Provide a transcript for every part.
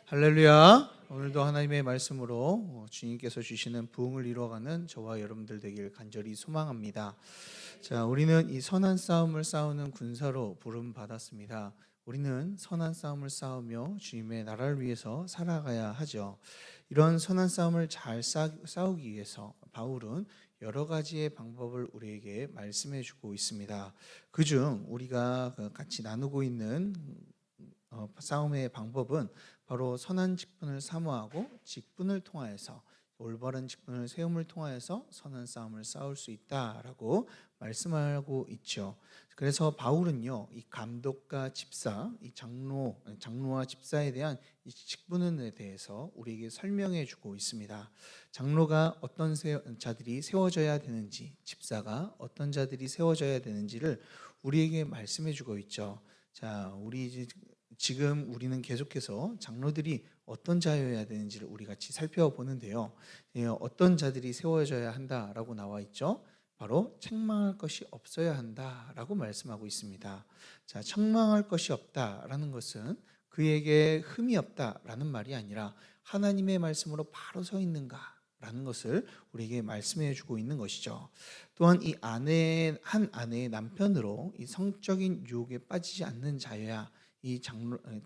할렐루야. 오늘도 하나님의 말씀으로 주님께서 주시는 부흥을 이루어가는 저와 여러분들 되길 간절히 소망합니다. 자, 우리는 이 선한 싸움을 싸우는 군사로 부름 받았습니다. 우리는 선한 싸움을 싸우며 주님의 나라를 위해서 살아가야 하죠. 이런 선한 싸움을 잘 싸우기 위해서 바울은 여러 가지의 방법을 우리에게 말씀해 주고 있습니다. 그중 우리가 같이 나누고 있는 싸움의 방법은 바로 선한 직분을 사모하고 직분을 통하여서 올바른 직분을 세움을 통하여서 선한 싸움을 싸울 수 있다라고 말씀하고 있죠. 그래서 바울은요, 이 감독과 집사, 이 장로와 집사에 대한 이 직분에 대해서 우리에게 설명해 주고 있습니다. 장로가 어떤 자들이 세워져야 되는지, 집사가 어떤 자들이 세워져야 되는지를 우리에게 말씀해 주고 있죠. 자, 지금 우리는 계속해서 장로들이 어떤 자여야 되는지를 우리 같이 살펴보는데요. 어떤 자들이 세워져야 한다라고 나와 있죠. 바로 책망할 것이 없어야 한다라고 말씀하고 있습니다. 자, 책망할 것이 없다라는 것은 그에게 흠이 없다라는 말이 아니라 하나님의 말씀으로 바로 서 있는가라는 것을 우리에게 말씀해 주고 있는 것이죠. 또한 한 아내의 남편으로 이 성적인 유혹에 빠지지 않는 자여야 이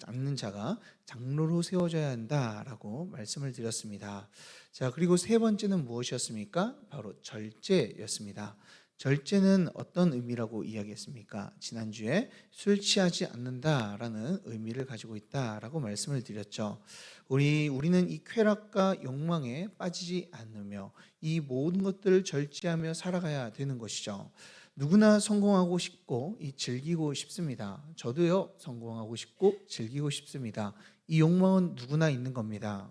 않는 자가 장로로 세워져야 한다라고 말씀을 드렸습니다. 자, 그리고 세 번째는 무엇이었습니까? 바로 절제였습니다. 절제는 어떤 의미라고 이야기했습니까? 지난주에 술 취하지 않는다라는 의미를 가지고 있다라고 말씀을 드렸죠. 우리는 이 쾌락과 욕망에 빠지지 않으며 이 모든 것들을 절제하며 살아가야 되는 것이죠. 누구나 성공하고 싶고 즐기고 싶습니다. 저도요, 성공하고 싶고 즐기고 싶습니다. 이 욕망은 누구나 있는 겁니다.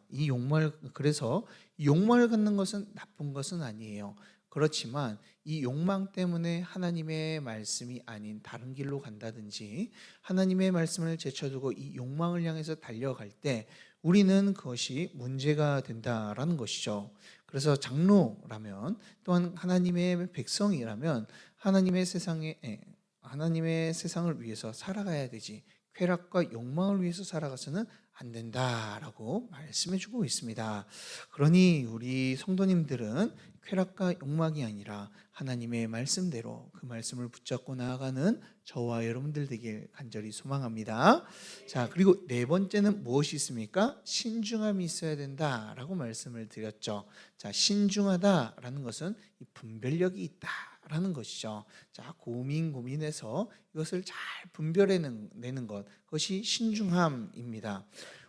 그래서 이 욕망을 갖는 것은 나쁜 것은 아니에요. 그렇지만 이 욕망 때문에 하나님의 말씀이 아닌 다른 길로 간다든지 하나님의 말씀을 제쳐두고 이 욕망을 향해서 달려갈 때 우리는 그것이 문제가 된다라는 것이죠. 그래서 장로라면 또한 하나님의 백성이라면 하나님의 세상을 위해서 살아가야 되지 쾌락과 욕망을 위해서 살아가서는 안 된다라고 말씀해 주고 있습니다. 그러니 우리 성도님들은 쾌락과 욕망이 아니라 하나님의 말씀대로 그 말씀을 붙잡고 나아가는 저와 여러분들 되길 간절히 소망합니다. 자, 그리고 네 번째는 무엇이 있습니까? 신중함이 있어야 된다라고 말씀을 드렸죠. 자, 신중하다라는 것은 이 분별력이 있다라는 것이죠. 자, 고민해서 이것을 잘 분별해내는 것, 그것이 신중함입니다.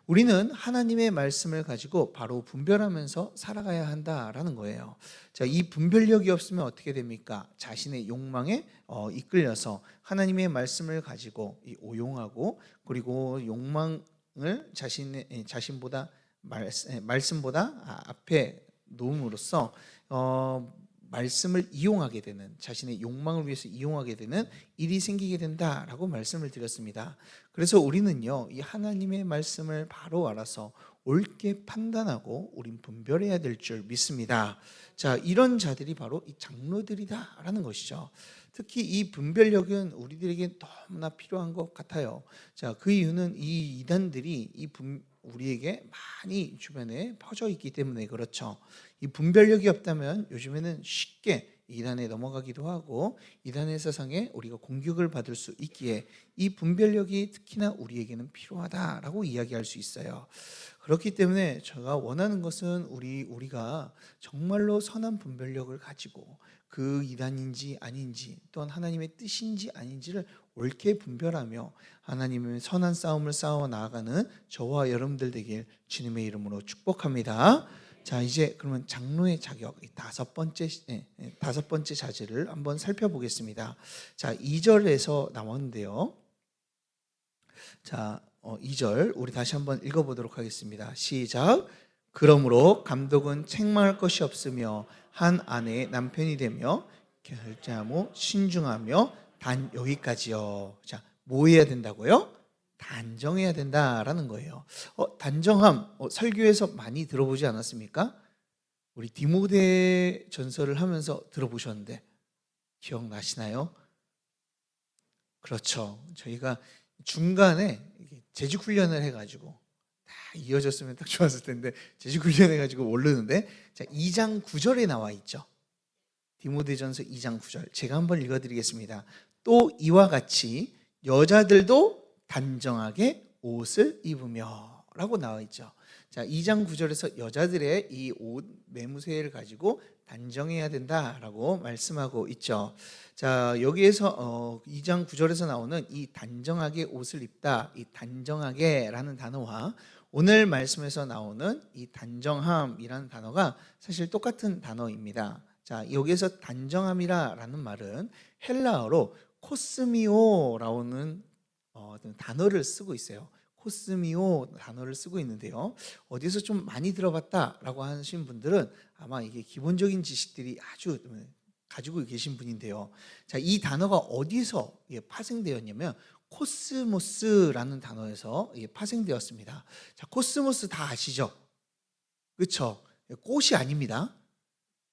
우리는 하나님의 말씀을 가지고 바로 분별하면서 살아가야 한다라는 거예요. 자, 이 분별력이 없으면 어떻게 됩니까? 자신의 욕망에 이끌려서 하나님의 말씀을 가지고 오용하고 그리고 욕망을 자신보다 말씀보다 앞에 놓음으로써 말씀을 이용하게 되는, 자신의 욕망을 위해서 이용하게 되는 일이 생기게 된다라고 말씀을 드렸습니다. 그래서 우리는요, 이 하나님의 말씀을 바로 알아서 옳게 판단하고 우린 분별해야 될 줄 믿습니다. 자, 이런 자들이 바로 이 장로들이다라는 것이죠. 특히 이 분별력은 우리들에게 너무나 필요한 것 같아요. 자, 그 이유는 이 이단들이 우리에게 많이 주변에 퍼져 있기 때문에 그렇죠. 이 분별력이 없다면 요즘에는 쉽게 이단에 넘어가기도 하고 이단의 세상에 우리가 공격을 받을 수 있기에 이 분별력이 특히나 우리에게는 필요하다라고 이야기할 수 있어요. 그렇기 때문에 제가 원하는 것은 우리가 정말로 선한 분별력을 가지고 그 이단인지 아닌지 또한 하나님의 뜻인지 아닌지를 옳게 분별하며 하나님의 선한 싸움을 싸워 나아가는 저와 여러분들 되길 주님의 이름으로 축복합니다. 자, 이제 그러면 장로의 자격 다섯 번째 자질을 한번 살펴보겠습니다. 자, 2절에서 나왔는데요. 자, 2절 우리 다시 한번 읽어보도록 하겠습니다. 시작. 그러므로 감독은 책망할 것이 없으며 한 아내의 남편이 되며 결제하며 신중하며 여기까지요. 자, 뭐 해야 된다고요? 단정해야 된다라는 거예요. 단정함 설교에서 많이 들어보지 않았습니까? 우리 디모데 전서를 하면서 들어보셨는데 기억나시나요? 그렇죠. 저희가 중간에 재직 훈련을 해가지고 다 이어졌으면 딱 좋았을 텐데 제주 훈련해가지고 모르는데, 자 2장 9절에 나와 있죠. 디모데전서 2장 9절 제가 한번 읽어드리겠습니다. 또 이와 같이 여자들도 단정하게 옷을 입으며 라고 나와 있죠. 자 2장 9절에서 여자들의 이 옷 매무새를 가지고 단정해야 된다라고 말씀하고 있죠. 자 여기에서 2장 9절에서 나오는 이 단정하게 옷을 입다, 이 단정하게라는 단어와 오늘 말씀에서 나오는 이 단정함이라는 단어가 사실 똑같은 단어입니다. 자 여기에서 단정함이라는 말은 헬라어로 코스미오라는 단어를 쓰고 있어요. 코스미오 단어를 쓰고 있는데요. 어디서 좀 많이 들어봤다라고 하신 분들은 아마 이게 기본적인 지식들이 아주 가지고 계신 분인데요. 자, 이 단어가 어디서 파생되었냐면 코스모스라는 단어에서 파생되었습니다. 자, 코스모스 다 아시죠? 그렇죠? 꽃이 아닙니다.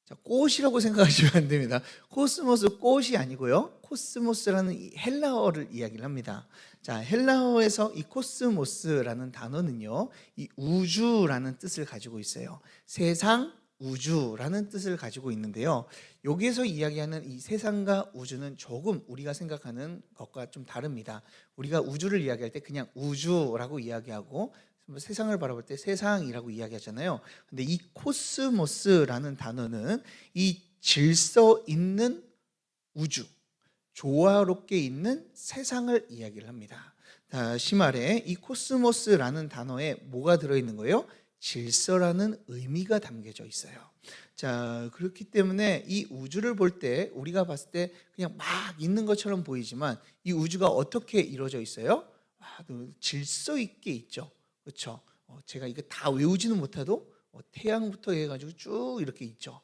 자, 꽃이라고 생각하시면 안 됩니다. 코스모스 꽃이 아니고요. 코스모스라는 이 헬라어를 이야기를 합니다. 자, 헬라어에서 이 코스모스라는 단어는요, 이 우주라는 뜻을 가지고 있어요. 세상, 우주라는 뜻을 가지고 있는데요. 여기에서 이야기하는 이 세상과 우주는 조금 우리가 생각하는 것과 좀 다릅니다. 우리가 우주를 이야기할 때 그냥 우주라고 이야기하고 세상을 바라볼 때 세상이라고 이야기하잖아요. 근데 이 코스모스라는 단어는 이 질서 있는 우주, 조화롭게 있는 세상을 이야기를 합니다. 다시 말해 이 코스모스라는 단어에 뭐가 들어있는 거예요? 질서라는 의미가 담겨져 있어요. 자, 그렇기 때문에 이 우주를 볼 때 우리가 봤을 때 그냥 막 있는 것처럼 보이지만 이 우주가 어떻게 이루어져 있어요? 질서 있게 있죠. 그렇죠? 제가 이거 다 외우지는 못해도 태양부터 해가지고 쭉 이렇게 있죠.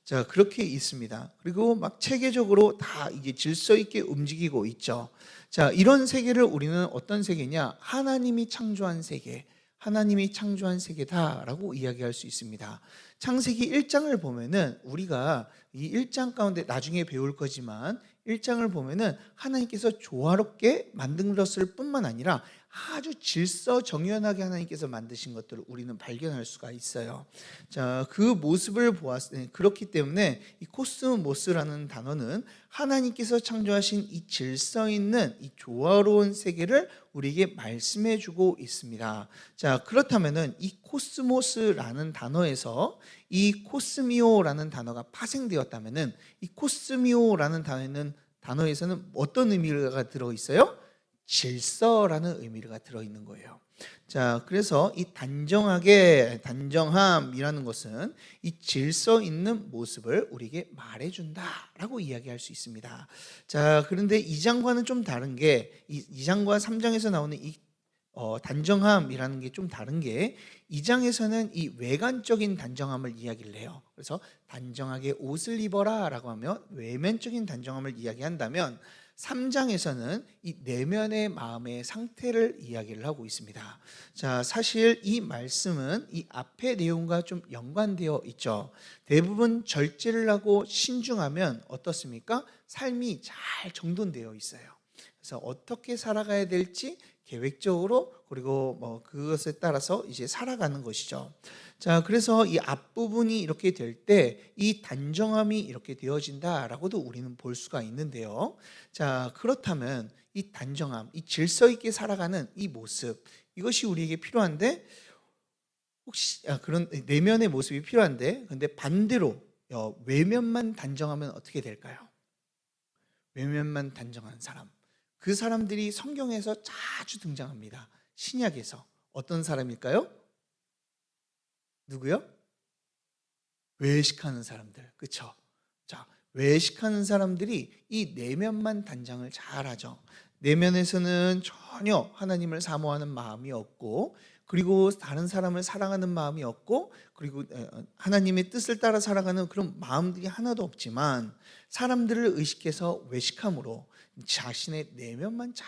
자, 그렇게 있습니다. 그리고 막 체계적으로 다 이게 질서 있게 움직이고 있죠. 자, 이런 세계를 우리는 어떤 세계냐? 하나님이 창조한 세계, 하나님이 창조한 세계다라고 이야기할 수 있습니다. 창세기 1장을 보면은 우리가 이 1장 가운데 나중에 배울 거지만 1장을 보면은 하나님께서 조화롭게 만든 것을 뿐만 아니라 아주 질서 정연하게 하나님께서 만드신 것들을 우리는 발견할 수가 있어요. 자, 그 모습을 보았을 때 그렇기 때문에 이 코스모스라는 단어는 하나님께서 창조하신 이 질서 있는 이 조화로운 세계를 우리에게 말씀해 주고 있습니다. 자, 그렇다면은 이 코스모스라는 단어에서 이 코스미오라는 단어가 파생되었다면은 이 코스미오라는 단어에서는 어떤 의미가 들어 있어요? 질서라는 의미가 들어있는 거예요. 자, 그래서 이 단정함이라는 것은 이 질서 있는 모습을 우리에게 말해준다라고 이야기할 수 있습니다. 자, 그런데 2장과는 좀 다른 게 2장과 3장에서 나오는 이 단정함이라는 게 좀 다른 게 2장에서는 이 외관적인 단정함을 이야기를 해요. 그래서 단정하게 옷을 입어라 라고 하며 외면적인 단정함을 이야기한다면 3장에서는 이 내면의 마음의 상태를 이야기를 하고 있습니다. 자, 사실 이 말씀은 이 앞의 내용과 좀 연관되어 있죠. 대부분 절제를 하고 신중하면 어떻습니까? 삶이 잘 정돈되어 있어요. 그래서 어떻게 살아가야 될지 계획적으로 그리고 그것에 따라서 이제 살아가는 것이죠. 자, 그래서 이 앞부분이 이렇게 될 때 이 단정함이 이렇게 되어진다라고도 우리는 볼 수가 있는데요. 자, 그렇다면 이 단정함, 이 질서 있게 살아가는 이 모습, 이것이 우리에게 필요한데 혹시 그런 내면의 모습이 필요한데 근데 반대로 외면만 단정하면 어떻게 될까요? 외면만 단정한 사람, 그 사람들이 성경에서 자주 등장합니다. 신약에서 어떤 사람일까요? 누구요? 외식하는 사람들, 그렇죠? 자, 외식하는 사람들이 이 내면만 단장을 잘하죠. 내면에서는 전혀 하나님을 사모하는 마음이 없고, 그리고 다른 사람을 사랑하는 마음이 없고, 그리고 하나님의 뜻을 따라 살아가는 그런 마음들이 하나도 없지만 사람들을 의식해서 외식함으로 자신의 내면만 잘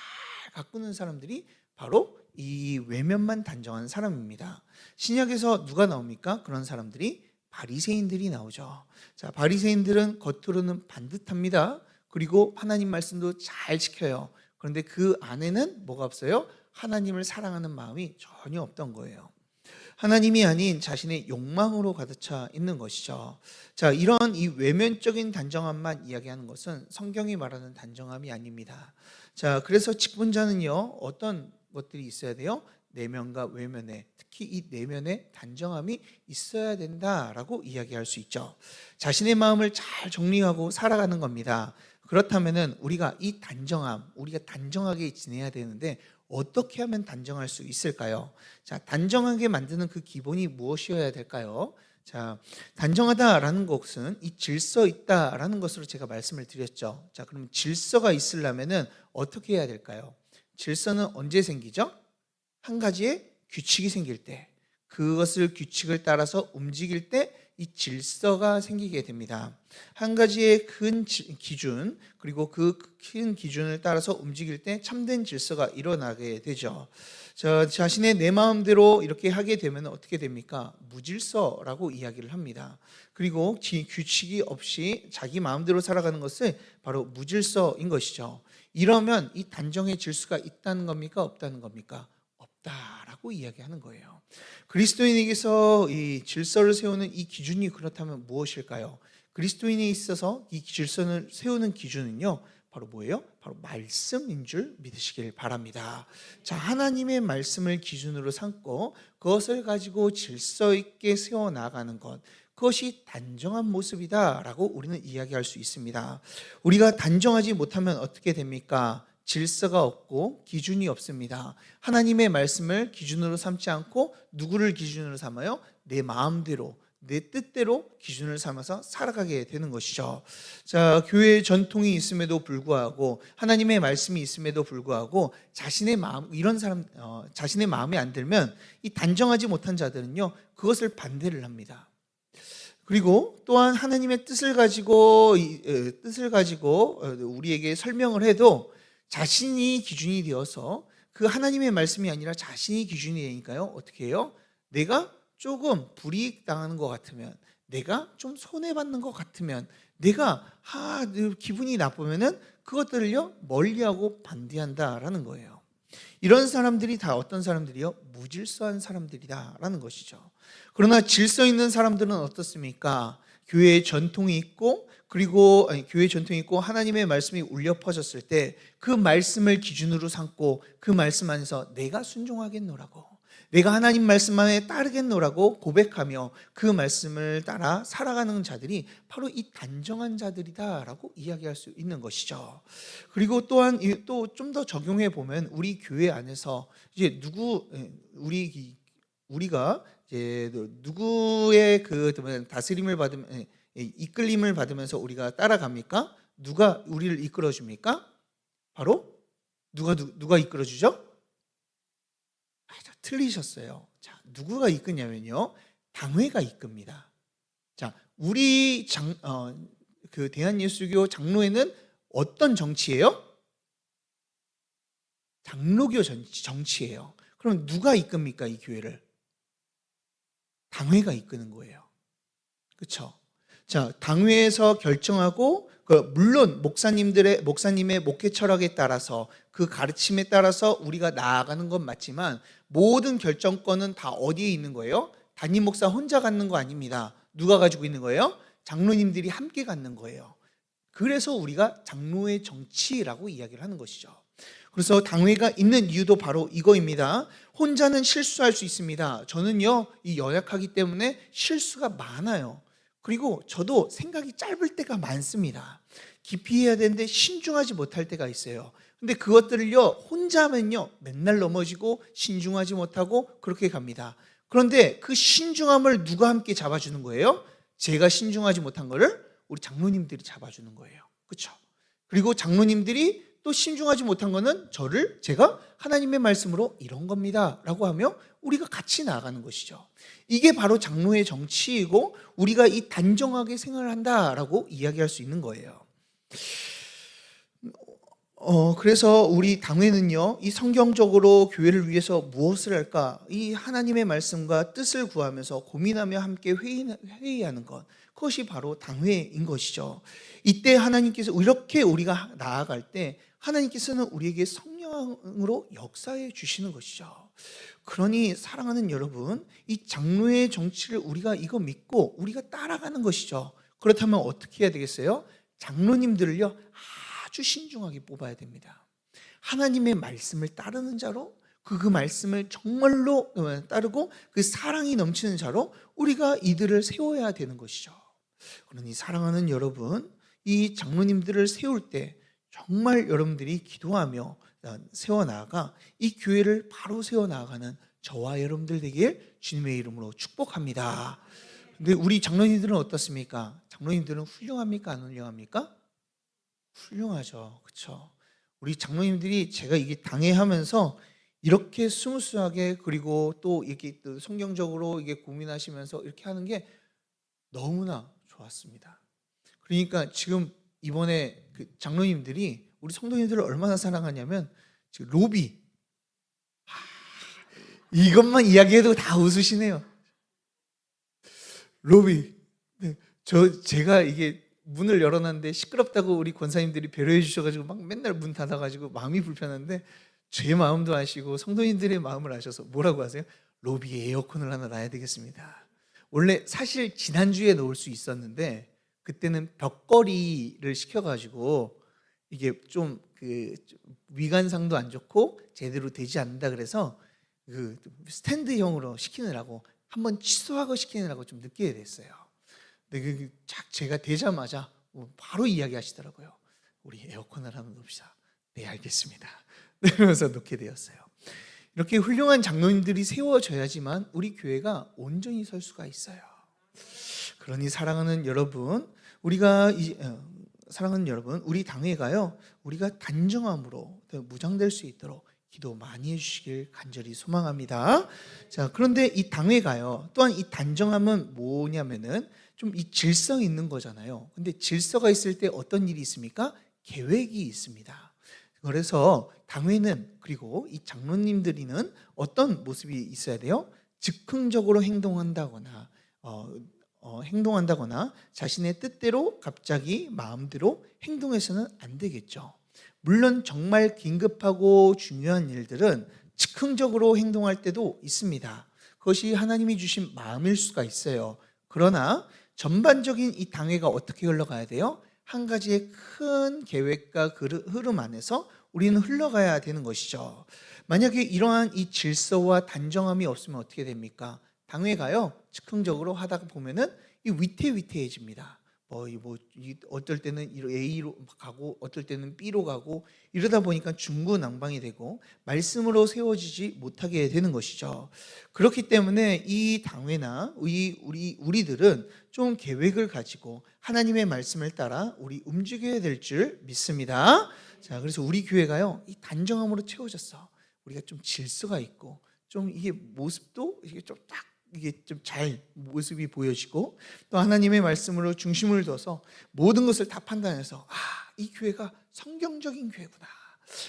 가꾸는 사람들이 바로 이 외면만 단정한 사람입니다. 신약에서 누가 나옵니까? 그런 사람들이 바리새인들이 나오죠. 자, 바리새인들은 겉으로는 반듯합니다. 그리고 하나님 말씀도 잘 지켜요. 그런데 그 안에는 뭐가 없어요? 하나님을 사랑하는 마음이 전혀 없던 거예요. 하나님이 아닌 자신의 욕망으로 가득 차 있는 것이죠. 자, 이런 이 외면적인 단정함만 이야기하는 것은 성경이 말하는 단정함이 아닙니다. 자, 그래서 직분자는요, 어떤 것들이 있어야 돼요? 내면과 외면에, 특히 이 내면에 단정함이 있어야 된다라고 이야기할 수 있죠. 자신의 마음을 잘 정리하고 살아가는 겁니다. 그렇다면은 우리가 이 단정함, 우리가 단정하게 지내야 되는데 어떻게 하면 단정할 수 있을까요? 자, 단정하게 만드는 그 기본이 무엇이어야 될까요? 자, 단정하다라는 것은 이 질서 있다라는 것으로 제가 말씀을 드렸죠. 자, 그럼 질서가 있으려면은 어떻게 해야 될까요? 질서는 언제 생기죠? 한 가지의 규칙이 생길 때, 그것을 규칙을 따라서 움직일 때 이 질서가 생기게 됩니다. 한 가지의 큰 기준, 그리고 그 큰 기준을 따라서 움직일 때 참된 질서가 일어나게 되죠. 자신의 내 마음대로 이렇게 하게 되면 어떻게 됩니까? 무질서라고 이야기를 합니다. 그리고 규칙이 없이 자기 마음대로 살아가는 것을 바로 무질서인 것이죠. 이러면 이 단정의 질서가 있다는 겁니까? 없다는 겁니까? 없다라고 이야기하는 거예요. 그리스도인에게서 이 질서를 세우는 이 기준이 그렇다면 무엇일까요? 그리스도인에 있어서 이 질서를 세우는 기준은요, 바로 뭐예요? 바로 말씀인 줄 믿으시길 바랍니다. 자, 하나님의 말씀을 기준으로 삼고 그것을 가지고 질서 있게 세워 나가는 것, 그것이 단정한 모습이다라고 우리는 이야기할 수 있습니다. 우리가 단정하지 못하면 어떻게 됩니까? 질서가 없고 기준이 없습니다. 하나님의 말씀을 기준으로 삼지 않고 누구를 기준으로 삼아요? 내 마음대로, 내 뜻대로 기준을 삼아서 살아가게 되는 것이죠. 자, 교회의 전통이 있음에도 불구하고 하나님의 말씀이 있음에도 불구하고 자신의 마음, 이런 사람 자신의 마음에 안 들면 이 단정하지 못한 자들은요, 그것을 반대를 합니다. 그리고 또한 하나님의 뜻을 가지고 우리에게 설명을 해도 자신이 기준이 되어서 그 하나님의 말씀이 아니라 자신이 기준이 되니까요, 어떻게 해요? 내가 조금 불이익 당하는 것 같으면, 내가 좀 손해받는 것 같으면, 내가 기분이 나쁘면은 그것들을요 멀리하고 반대한다라는 거예요. 이런 사람들이 다 어떤 사람들이요? 무질서한 사람들이다라는 것이죠. 그러나 질서 있는 사람들은 어떻습니까? 교회의 전통이 있고, 그리고 교회 전통이 있고 하나님의 말씀이 울려 퍼졌을 때 그 말씀을 기준으로 삼고 그 말씀 안에서 내가 순종하겠노라고, 내가 하나님 말씀 안에 따르겠노라고 고백하며 그 말씀을 따라 살아가는 자들이 바로 이 단정한 자들이다라고 이야기할 수 있는 것이죠. 그리고 또한 또 좀 더 적용해 보면 우리 교회 안에서 이제 우리가 이제 누구의 그 다스림을 받으면, 이끌림을 받으면서 우리가 따라갑니까? 누가 우리를 이끌어 줍니까? 바로 누가 이끌어 주죠? 틀리셨어요. 자, 누구가 이끄냐면요, 당회가 이끕니다. 자, 우리 그 대한예수교 장로회는 어떤 정치예요? 장로교 정치예요. 그럼 누가 이끕니까, 이 교회를? 당회가 이끄는 거예요. 그렇죠? 자, 당회에서 결정하고, 물론 목사님의 목회 철학에 따라서 그 가르침에 따라서 우리가 나아가는 건 맞지만 모든 결정권은 다 어디에 있는 거예요? 담임 목사 혼자 갖는 거 아닙니다. 누가 가지고 있는 거예요? 장로님들이 함께 갖는 거예요. 그래서 우리가 장로의 정치라고 이야기를 하는 것이죠. 그래서 당회가 있는 이유도 바로 이거입니다. 혼자는 실수할 수 있습니다. 저는요, 이 연약하기 때문에 실수가 많아요. 그리고 저도 생각이 짧을 때가 많습니다. 깊이 해야 되는데 신중하지 못할 때가 있어요. 근데 그것들을요, 혼자 하면요 맨날 넘어지고 신중하지 못하고 그렇게 갑니다. 그런데 그 신중함을 누가 함께 잡아주는 거예요? 제가 신중하지 못한 거를 우리 장로님들이 잡아주는 거예요. 그렇죠? 그리고 장로님들이 또 신중하지 못한 거는 제가 하나님의 말씀으로 이런 겁니다 라고 하며 우리가 같이 나아가는 것이죠. 이게 바로 장로의 정치이고 우리가 이 단정하게 생활을 한다라고 이야기할 수 있는 거예요. 그래서 우리 당회는요, 이 성경적으로 교회를 위해서 무엇을 할까? 이 하나님의 말씀과 뜻을 구하면서 고민하며 함께 회의하는 것, 그것이 바로 당회인 것이죠. 이때 하나님께서 이렇게 우리가 나아갈 때 하나님께서는 우리에게 성령을 사랑으로 역사해 주시는 것이죠. 그러니 사랑하는 여러분, 이 장로의 정치를 우리가 이거 믿고 우리가 따라가는 것이죠. 그렇다면 어떻게 해야 되겠어요? 장로님들을요 아주 신중하게 뽑아야 됩니다. 하나님의 말씀을 따르는 자로, 그 말씀을 정말로 따르고 그 사랑이 넘치는 자로 우리가 이들을 세워야 되는 것이죠. 그러니 사랑하는 여러분, 이 장로님들을 세울 때 정말 여러분들이 기도하며 세워나가 이 교회를 바로 세워나가는 저와 여러분들 되길 주님의 이름으로 축복합니다. 근데 우리 장로님들은 어떻습니까? 장로님들은 훌륭합니까? 안 훌륭합니까? 훌륭하죠. 그렇죠? 우리 장로님들이 제가 이게 당회하면서 이렇게 스무스하게, 그리고 또 이렇게 또 성경적으로 이게 고민하시면서 이렇게 하는 게 너무나 좋았습니다. 그러니까 지금 이번에 그 장로님들이 우리 성도님들을 얼마나 사랑하냐면 지금 로비 이것만 이야기해도 다 웃으시네요. 로비. 네, 제가 이게 문을 열어놨는데 시끄럽다고 우리 권사님들이 배려해 주셔가지고 막 맨날 문 닫아가지고 마음이 불편한데 제 마음도 아시고 성도님들의 마음을 아셔서 뭐라고 하세요? 로비에 에어컨을 하나 놔야 되겠습니다. 원래 사실 지난주에 놓을 수 있었는데 그때는 벽걸이를 시켜가지고 이게 좀 그 위관상도 안 좋고 제대로 되지 않는다 그래서 그 스탠드형으로 시키느라고 한번 취소하고 시키느라고 좀 늦게 됐어요. 근데 제가 되자마자 바로 이야기하시더라고요. 우리 에어컨을 하나 놓읍시다. 네, 알겠습니다. 그러면서 놓게 되었어요. 이렇게 훌륭한 장로님들이 세워져야지만 우리 교회가 온전히 설 수가 있어요. 그러니 사랑하는 여러분, 사랑하는 여러분, 우리 당회가요, 우리가 단정함으로 무장될 수 있도록 기도 많이 해주시길 간절히 소망합니다. 자, 그런데 이 당회가요, 또한 이 단정함은 뭐냐면은 좀 이 질서 있는 거잖아요. 근데 질서가 있을 때 어떤 일이 있습니까? 계획이 있습니다. 그래서 당회는, 그리고 이 장로님들이는 어떤 모습이 있어야 돼요? 즉흥적으로 행동한다거나 자신의 뜻대로 갑자기 마음대로 행동해서는 안 되겠죠. 물론 정말 긴급하고 중요한 일들은 즉흥적으로 행동할 때도 있습니다. 그것이 하나님이 주신 마음일 수가 있어요. 그러나 전반적인 이 당회가 어떻게 흘러가야 돼요? 한 가지의 큰 계획과 흐름 안에서 우리는 흘러가야 되는 것이죠. 만약에 이러한 이 질서와 단정함이 없으면 어떻게 됩니까? 당회가요, 즉흥적으로 하다가 보면은 이 위태위태해집니다. 어떨 때는 A로 가고 어떨 때는 B로 가고 이러다 보니까 중구난방이 되고 말씀으로 세워지지 못하게 되는 것이죠. 그렇기 때문에 이 당회나 우리들은 좀 계획을 가지고 하나님의 말씀을 따라 우리 움직여야 될 줄 믿습니다. 자, 그래서 우리 교회가요, 이 단정함으로 채워졌어. 우리가 좀 질서가 있고 좀 이게 모습도 이게 좀 딱 이게 좀 잘 모습이 보여지고 또 하나님의 말씀으로 중심을 둬서 모든 것을 다 판단해서 이 교회가 성경적인 교회구나,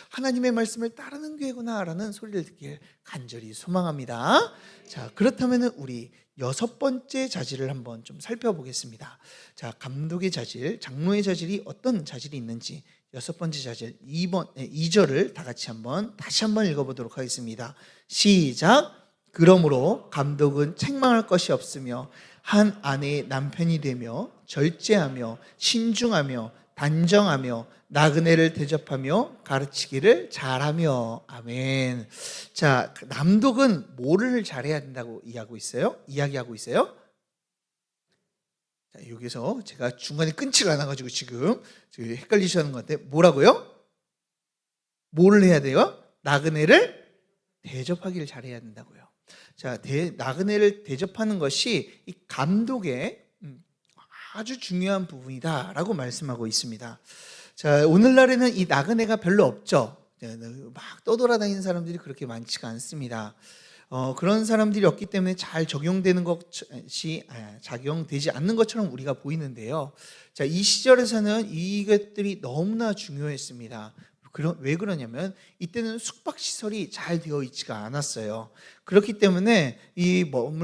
하나님의 말씀을 따르는 교회구나라는 소리를 듣길 간절히 소망합니다. 자, 그렇다면 우리 6번째 자질을 한번 좀 살펴보겠습니다. 자, 감독의 자질, 장로의 자질이 어떤 자질이 있는지 6번째 자질 2절을 다 같이 다시 한번 읽어보도록 하겠습니다. 시작. 그러므로 감독은 책망할 것이 없으며 한 아내의 남편이 되며 절제하며 신중하며 단정하며 나그네를 대접하며 가르치기를 잘하며. 아멘. 자, 남독은 뭐를 잘해야 된다고 이야기하고 있어요? 자, 여기서 제가 중간에 끊지를 않아가지고 지금 헷갈리시는 것 같아요. 뭐라고요? 뭐를 해야 돼요? 나그네를 대접하기를 잘해야 된다고요. 자, 나그네를 대접하는 것이 이 감독의 아주 중요한 부분이다라고 말씀하고 있습니다. 자, 오늘날에는 이 나그네가 별로 없죠. 막 떠돌아다니는 사람들이 그렇게 많지가 않습니다. 그런 사람들이 없기 때문에 잘 적용되는 것이 작용되지 않는 것처럼 우리가 보이는데요. 자, 이 시절에서는 이것들이 너무나 중요했습니다. 왜 그러냐면 이때는 숙박시설이 잘 되어 있지가 않았어요. 그렇기 때문에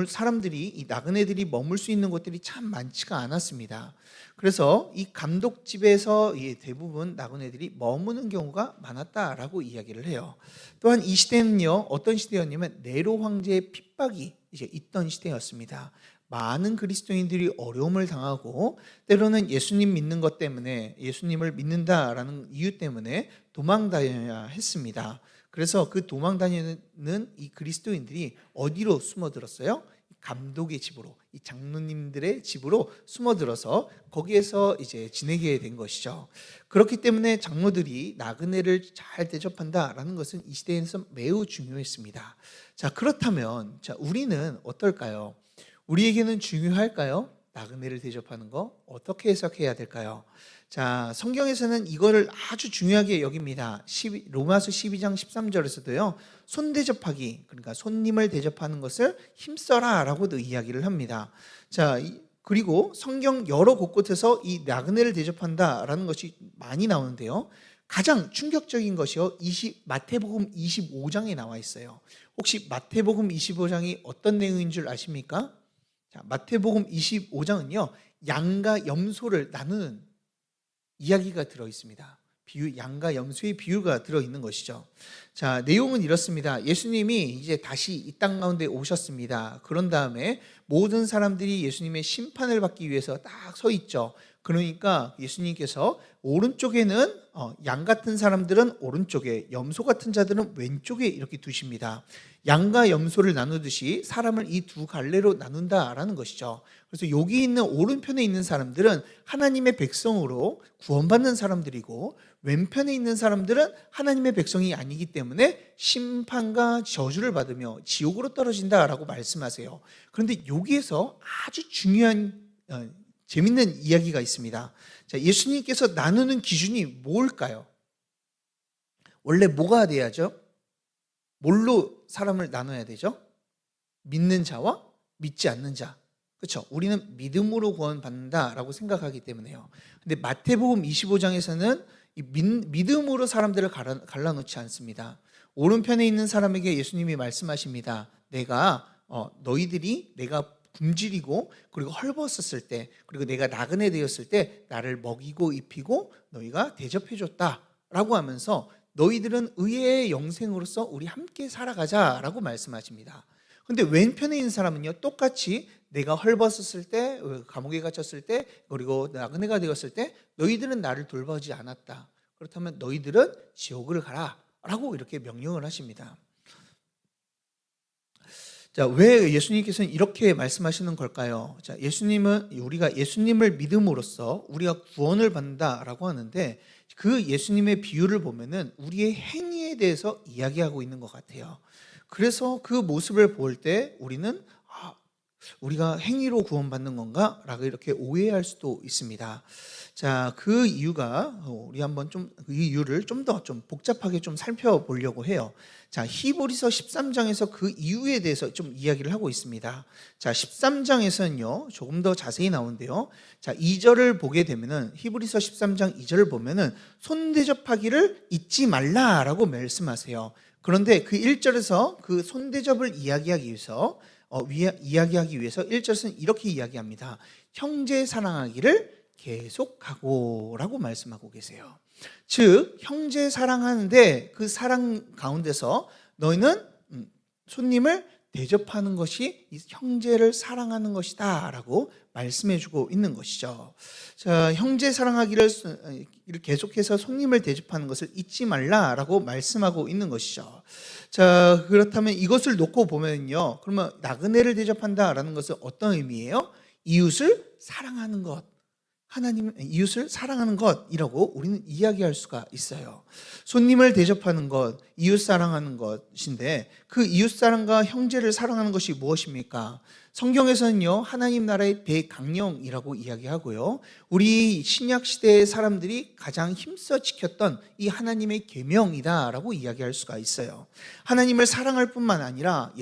사람들이, 이 나그네들이 머물 수 있는 곳들이 참 많지가 않았습니다. 그래서 이 감독집에서 대부분 나그네들이 머무는 경우가 많았다라고 이야기를 해요. 또한 이 시대는요, 어떤 시대였냐면 네로 황제의 핍박이 이제 있던 시대였습니다. 많은 그리스도인들이 어려움을 당하고 때로는 예수님 믿는 것 때문에, 예수님을 믿는다라는 이유 때문에 도망 다녀야 했습니다. 그래서 그 도망 다니는 이 그리스도인들이 어디로 숨어들었어요? 감독의 집으로, 이 장로님들의 집으로 숨어들어서 거기에서 이제 지내게 된 것이죠. 그렇기 때문에 장로들이 나그네를 잘 대접한다라는 것은 이 시대에서 매우 중요했습니다. 자, 그렇다면 우리는 어떨까요? 우리에게는 중요할까요? 나그네를 대접하는 거 어떻게 해석해야 될까요? 자, 성경에서는 이거를 아주 중요하게 여깁니다. 로마서 12장 13절에서도요. 손대접하기, 그러니까 손님을 대접하는 것을 힘써라 라고도 이야기를 합니다. 자, 그리고 성경 여러 곳곳에서 이 나그네를 대접한다라는 것이 많이 나오는데요. 가장 충격적인 것이요, 마태복음 25장에 나와 있어요. 혹시 마태복음 25장이 어떤 내용인 줄 아십니까? 자, 마태복음 25장은요, 양과 염소를 나누는 이야기가 들어 있습니다. 양과 염소의 비유가 들어 있는 것이죠. 자, 내용은 이렇습니다. 예수님이 이제 다시 이 땅 가운데 오셨습니다. 그런 다음에 모든 사람들이 예수님의 심판을 받기 위해서 딱 서 있죠. 그러니까 예수님께서 오른쪽에는 양 같은 사람들은 오른쪽에, 염소 같은 자들은 왼쪽에 이렇게 두십니다. 양과 염소를 나누듯이 사람을 이 두 갈래로 나눈다라는 것이죠. 그래서 여기 있는 오른편에 있는 사람들은 하나님의 백성으로 구원받는 사람들이고, 왼편에 있는 사람들은 하나님의 백성이 아니기 때문에 심판과 저주를 받으며 지옥으로 떨어진다라고 말씀하세요. 그런데 여기에서 아주 중요한 재밌는 이야기가 있습니다. 자, 예수님께서 나누는 기준이 뭘까요? 원래 뭐가 돼야죠? 뭘로 사람을 나눠야 되죠? 믿는 자와 믿지 않는 자. 그렇죠? 우리는 믿음으로 구원받는다라고 생각하기 때문에요. 근데 마태복음 25장에서는 이 믿음으로 사람들을 갈라놓지 않습니다. 오른편에 있는 사람에게 예수님이 말씀하십니다. 너희들이 내가 굶주리고 그리고 헐벗었을 때, 그리고 내가 나그네 되었을 때 나를 먹이고 입히고 너희가 대접해 줬다라고 하면서 너희들은 의의 영생으로서 우리 함께 살아가자라고 말씀하십니다. 근데 왼편에 있는 사람은요, 똑같이 내가 헐벗었을 때, 감옥에 갇혔을 때, 그리고 나그네가 되었을 때 너희들은 나를 돌보지 않았다. 그렇다면 너희들은 지옥을 가라 라고 이렇게 명령을 하십니다. 자, 왜 예수님께서는 이렇게 말씀하시는 걸까요? 자, 우리가 예수님을 믿음으로써 우리가 구원을 받는다라고 하는데, 그 예수님의 비유를 보면은 우리의 행위에 대해서 이야기하고 있는 것 같아요. 그래서 그 모습을 볼 때 우리는 우리가 행위로 구원받는 건가? 라고 이렇게 오해할 수도 있습니다. 자, 그 이유가 우리 한번 그 이유를 좀 더 복잡하게 살펴보려고 해요. 자, 히브리서 13장에서 그 이유에 대해서 좀 이야기를 하고 있습니다. 자, 13장에서는요, 조금 더 자세히 나오는데요. 자, 2절을 보게 되면은, 히브리서 13장 2절을 보면은 손대접하기를 잊지 말라라고 말씀하세요. 그런데 그 1절에서 그 손대접을 이야기하기 위해서 1절에서는 이렇게 이야기합니다. 형제 사랑하기를 계속하고 라고 말씀하고 계세요. 즉, 형제 사랑하는데 그 사랑 가운데서 너희는 손님을 대접하는 것이 이 형제를 사랑하는 것이다 라고 말씀해 주고 있는 것이죠. 자, 형제 사랑하기를 계속해서 손님을 대접하는 것을 잊지 말라라고 말씀하고 있는 것이죠. 자, 그렇다면 이것을 놓고 보면요, 그러면 나그네를 대접한다라는 것은 어떤 의미예요? 이웃을 사랑하는 것, 이웃을 사랑하는 것이라고 우리는 이야기할 수가 있어요. 손님을 대접하는 것, 이웃 사랑하는 것인데, 그 이웃 사랑과 형제를 사랑하는 것이 무엇입니까? 성경에서는요, 하나님 나라의 대강령이라고 이야기하고요, 우리 신약 시대의 사람들이 가장 힘써 지켰던 이 하나님의 계명이다라고 이야기할 수가 있어요. 하나님을 사랑할 뿐만 아니라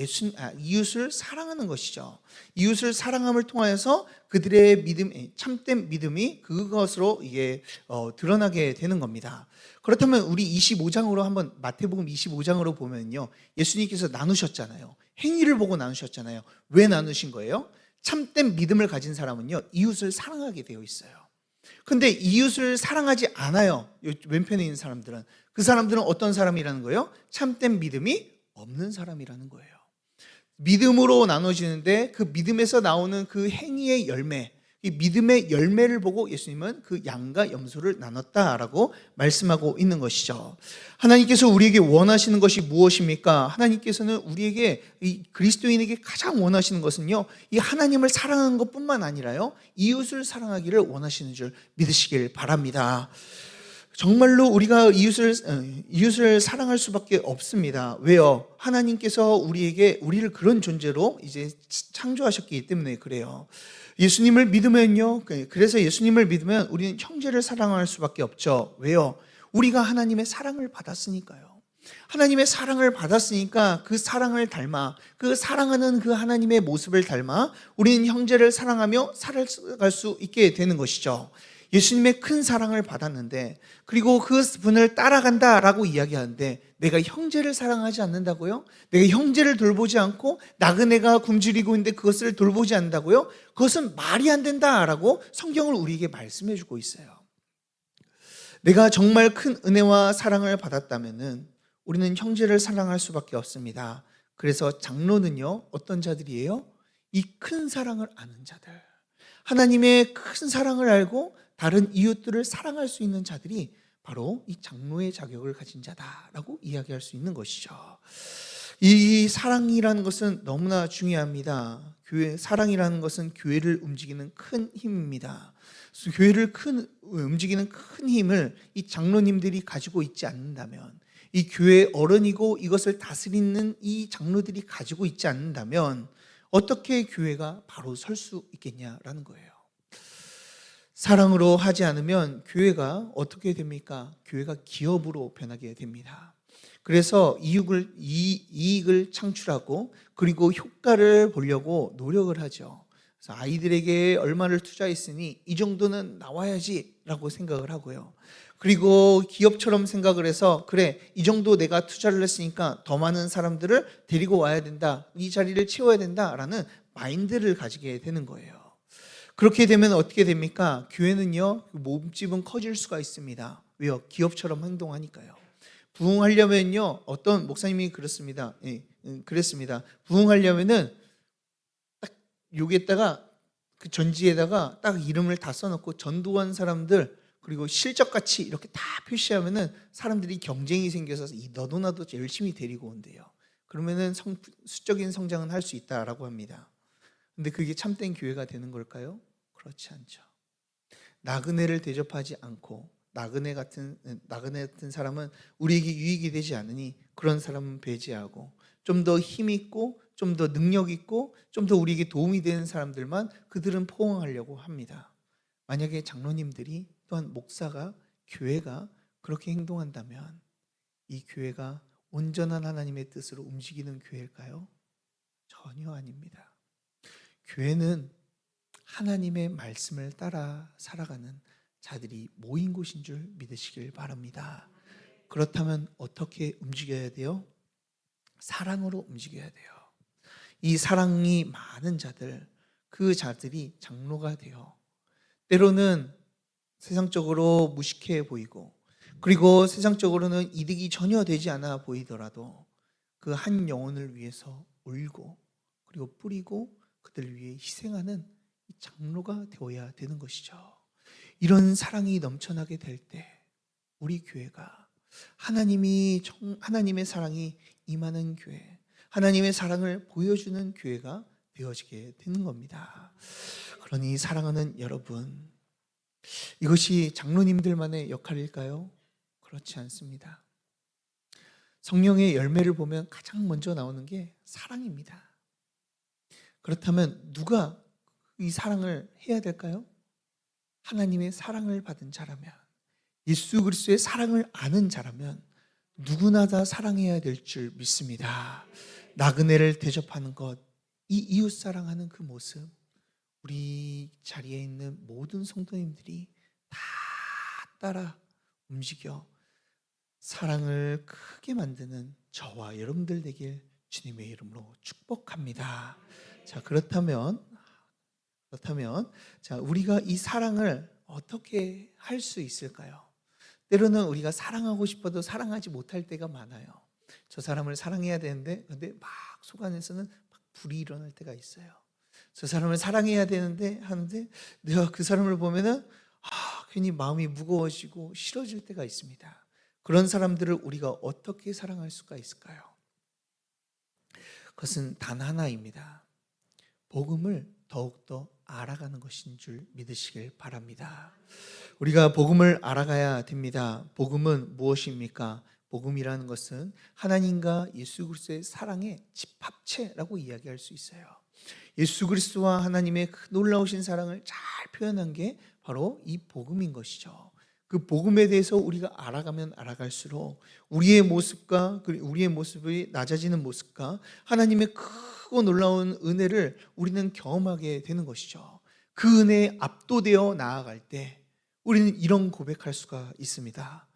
이웃을 사랑하는 것이죠. 이웃을 사랑함을 통하여서 그들의 믿음, 참된 믿음이 그것으로 이게 드러나게 되는 겁니다. 그렇다면 우리 25장으로 한번 마태복음 25장으로 보면요, 예수님께서 나누셨잖아요. 행위를 보고 나누셨잖아요. 왜 나누신 거예요? 참된 믿음을 가진 사람은요, 이웃을 사랑하게 되어 있어요. 근데 이웃을 사랑하지 않아요. 왼편에 있는 사람들은. 그 사람들은 어떤 사람이라는 거예요? 참된 믿음이 없는 사람이라는 거예요. 믿음으로 나눠지는데 그 믿음에서 나오는 그 행위의 열매, 이 믿음의 열매를 보고 예수님은 그 양과 염소를 나눴다라고 말씀하고 있는 것이죠. 하나님께서 우리에게 원하시는 것이 무엇입니까? 하나님께서는 우리에게, 이 그리스도인에게 가장 원하시는 것은요, 이 하나님을 사랑하는 것뿐만 아니라요, 이웃을 사랑하기를 원하시는 줄 믿으시길 바랍니다. 정말로 우리가 이웃을 사랑할 수밖에 없습니다. 왜요? 하나님께서 우리를 그런 존재로 이제 창조하셨기 때문에 그래요. 예수님을 믿으면요, 그래서 예수님을 믿으면 우리는 형제를 사랑할 수밖에 없죠. 왜요? 우리가 하나님의 사랑을 받았으니까요. 하나님의 사랑을 받았으니까 그 사랑을 닮아, 그 사랑하는 그 하나님의 모습을 닮아 우리는 형제를 사랑하며 살아갈 수 있게 되는 것이죠. 예수님의 큰 사랑을 받았는데, 그리고 그 분을 따라간다라고 이야기하는데, 내가 형제를 사랑하지 않는다고요? 내가 형제를 돌보지 않고 나그네가 굶주리고 있는데 그것을 돌보지 않는다고요? 그것은 말이 안 된다라고 성경을 우리에게 말씀해 주고 있어요. 내가 정말 큰 은혜와 사랑을 받았다면은 우리는 형제를 사랑할 수밖에 없습니다. 그래서 장로는요, 어떤 자들이에요? 이 큰 사랑을 아는 자들, 하나님의 큰 사랑을 알고 다른 이웃들을 사랑할 수 있는 자들이 바로 이 장로의 자격을 가진 자다라고 이야기할 수 있는 것이죠. 이 사랑이라는 것은 너무나 중요합니다. 사랑이라는 것은 교회를 움직이는 큰 힘입니다. 교회를 움직이는 큰 힘을 이 장로님들이 가지고 있지 않는다면, 이 교회의 어른이고 이것을 다스리는 이 장로들이 가지고 있지 않는다면 어떻게 교회가 바로 설 수 있겠냐라는 거예요. 사랑으로 하지 않으면 교회가 어떻게 됩니까? 교회가 기업으로 변하게 됩니다. 그래서 이익을 창출하고 그리고 효과를 보려고 노력을 하죠. 그래서 아이들에게 얼마를 투자했으니 이 정도는 나와야지라고 생각을 하고요. 그리고 기업처럼 생각을 해서, 그래, 이 정도 내가 투자를 했으니까 더 많은 사람들을 데리고 와야 된다, 이 자리를 채워야 된다라는 마인드를 가지게 되는 거예요. 그렇게 되면 어떻게 됩니까? 교회는요, 몸집은 커질 수가 있습니다. 왜요? 기업처럼 행동하니까요. 부흥하려면요, 어떤 목사님이 그랬습니다. 부흥하려면은 딱 여기에다가, 그 전지에다가 딱 이름을 다 써놓고 전도한 사람들, 그리고 실적같이 이렇게 다 표시하면은 사람들이 경쟁이 생겨서 너도 나도 열심히 데리고 온대요. 그러면은 수적인 성장은 할 수 있다라고 합니다. 근데 그게 참된 교회가 되는 걸까요? 그렇지 않죠. 나그네를 대접하지 않고, 나그네 같은 사람은 우리에게 유익이 되지 않으니 그런 사람은 배제하고, 좀 더 힘 있고 좀 더 능력 있고 좀 더 우리에게 도움이 되는 사람들만 그들은 포옹하려고 합니다. 만약에 장로님들이, 또한 목사가, 교회가 그렇게 행동한다면 이 교회가 온전한 하나님의 뜻으로 움직이는 교회일까요? 전혀 아닙니다. 교회는 하나님의 말씀을 따라 살아가는 자들이 모인 곳인 줄 믿으시길 바랍니다. 그렇다면 어떻게 움직여야 돼요? 사랑으로 움직여야 돼요. 이 사랑이 많은 자들, 그 자들이 장로가 돼요. 때로는 세상적으로 무식해 보이고, 그리고 세상적으로는 이득이 전혀 되지 않아 보이더라도 그 한 영혼을 위해서 울고, 그리고 뿌리고 그들 위해 희생하는 장로가 되어야 되는 것이죠. 이런 사랑이 넘쳐나게 될 때 우리 교회가 하나님의 사랑이 임하는 교회, 하나님의 사랑을 보여주는 교회가 되어지게 되는 겁니다. 그러니 사랑하는 여러분, 이것이 장로님들만의 역할일까요? 그렇지 않습니다. 성령의 열매를 보면 가장 먼저 나오는 게 사랑입니다. 그렇다면 누가 이 사랑을 해야 될까요? 하나님의 사랑을 받은 자라면, 예수 그리스도의 사랑을 아는 자라면 누구나 다 사랑해야 될 줄 믿습니다. 나그네를 대접하는 것, 이 이웃 사랑하는 그 모습, 우리 자리에 있는 모든 성도님들이 다 따라 움직여 사랑을 크게 만드는 저와 여러분들 되길 주님의 이름으로 축복합니다. 자, 그렇다면 자, 우리가 이 사랑을 어떻게 할 수 있을까요? 때로는 우리가 사랑하고 싶어도 사랑하지 못할 때가 많아요. 저 사람을 사랑해야 되는데 근데 막 속 안에서는 막 불이 일어날 때가 있어요. 저 사람을 사랑해야 되는데 하는데 내가 그 사람을 보면은 괜히 마음이 무거워지고 싫어질 때가 있습니다. 그런 사람들을 우리가 어떻게 사랑할 수가 있을까요? 그것은 단 하나입니다. 복음을 더욱더 알아가는 것인 줄 믿으시길 바랍니다. 우리가 복음을 알아가야 됩니다. 복음은 무엇입니까? 복음이라는 것은 하나님과 예수 그리스도의 사랑의 집합체라고 이야기할 수 있어요. 예수 그리스도와 하나님의 그 놀라우신 사랑을 잘 표현한 게 바로 이 복음인 것이죠. 그 복음에 대해서 우리가 알아가면 알아갈수록 우리의 모습과 우리의 모습이 낮아지는 모습과 하나님의 크고 놀라운 은혜를 우리는 경험하게 되는 것이죠. 그 은혜에 압도되어 나아갈 때 우리는 이런 고백할 수가 있습니다.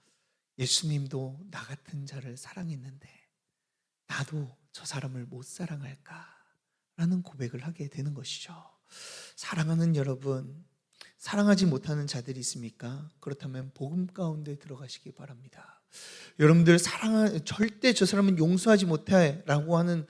예수님도 나 같은 자를 사랑했는데 나도 저 사람을 못 사랑할까? 라는 고백을 하게 되는 것이죠. 사랑하는 여러분, 사랑하지 못하는 자들이 있습니까? 그렇다면 복음 가운데 들어가시기 바랍니다. 여러분들 절대 저 사람은 용서하지 못해 라고 하는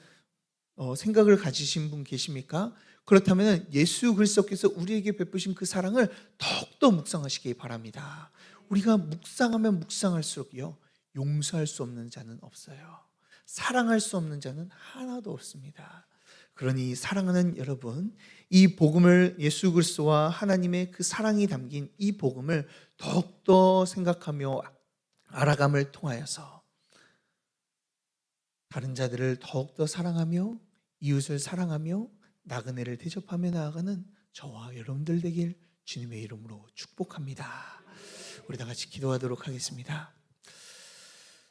생각을 가지신 분 계십니까? 그렇다면 예수 그리스도께서 우리에게 베푸신 그 사랑을 더욱더 묵상하시기 바랍니다. 우리가 묵상하면 묵상할수록요, 용서할 수 없는 자는 없어요. 사랑할 수 없는 자는 하나도 없습니다. 그러니 사랑하는 여러분, 이 복음을, 예수 그리스도와 하나님의 그 사랑이 담긴 이 복음을 더욱더 생각하며 알아감을 통하여서 다른 자들을 더욱더 사랑하며 이웃을 사랑하며 나그네를 대접하며 나아가는 저와 여러분들 되길 주님의 이름으로 축복합니다. 우리 다 같이 기도하도록 하겠습니다.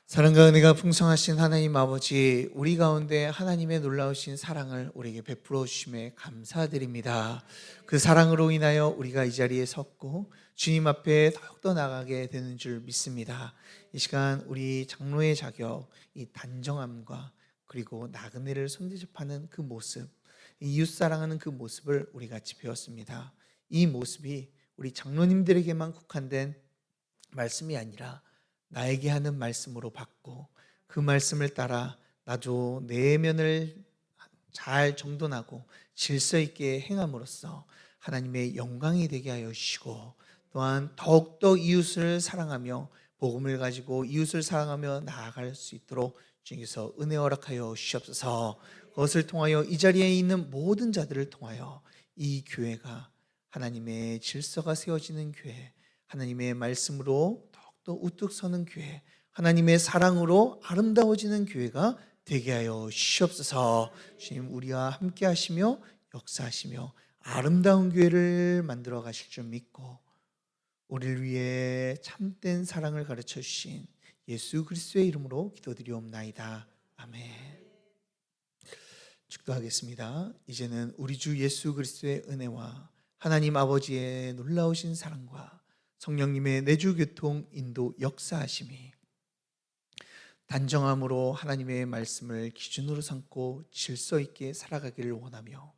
사랑과 은혜가 풍성하신 하나님 아버지, 우리 가운데 하나님의 놀라우신 사랑을 우리에게 베풀어 주심에 감사드립니다. 그 사랑으로 인하여 우리가 이 자리에 섰고 주님 앞에 더욱더 나가게 되는 줄 믿습니다. 이 시간 우리 장로의 자격, 이 단정함과 그리고 나그네를 손대접하는 그 모습, 이웃 사랑하는 그 모습을 우리 같이 배웠습니다. 이 모습이 우리 장로님들에게만 국한된 말씀이 아니라 나에게 하는 말씀으로 받고 그 말씀을 따라 나도 내면을 잘 정돈하고 질서 있게 행함으로써 하나님의 영광이 되게 하여 주시고, 또한 더욱더 이웃을 사랑하며 복음을 가지고 이웃을 사랑하며 나아갈 수 있도록 주님께서 은혜 허락하여 주시옵소서. 그것을 통하여 이 자리에 있는 모든 자들을 통하여 이 교회가 하나님의 질서가 세워지는 교회, 하나님의 말씀으로 또 우뚝 서는 교회, 하나님의 사랑으로 아름다워지는 교회가 되게 하여 주시옵소서. 주님, 우리와 함께 하시며 역사하시며 아름다운 교회를 만들어 가실 줄 믿고 우리를 위해 참된 사랑을 가르쳐 주신 예수 그리스도의 이름으로 기도드리옵나이다. 아멘. 축도하겠습니다. 이제는 우리 주 예수 그리스도의 은혜와 하나님 아버지의 놀라우신 사랑과 성령님의 내주 교통 인도 역사하심이 단정함으로 하나님의 말씀을 기준으로 삼고 질서 있게 살아가기를 원하며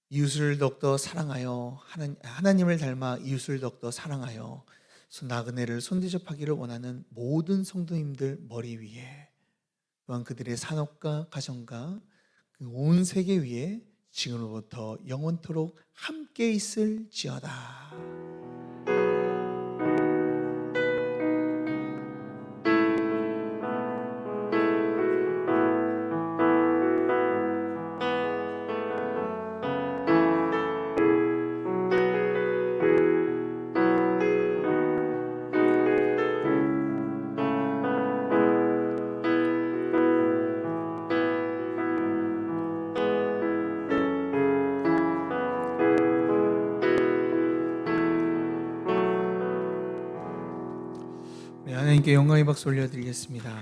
이웃을 더욱더 사랑하여 하나님을 닮아 이웃을 더욱더 사랑하여 나그네를 손대접하기를 원하는 모든 성도님들 머리 위에, 또한 그들의 산업과 가정과 온 세계 위에 지금으로부터 영원토록 함께 있을지어다. 하나님께 영광의 박수 올려드리겠습니다.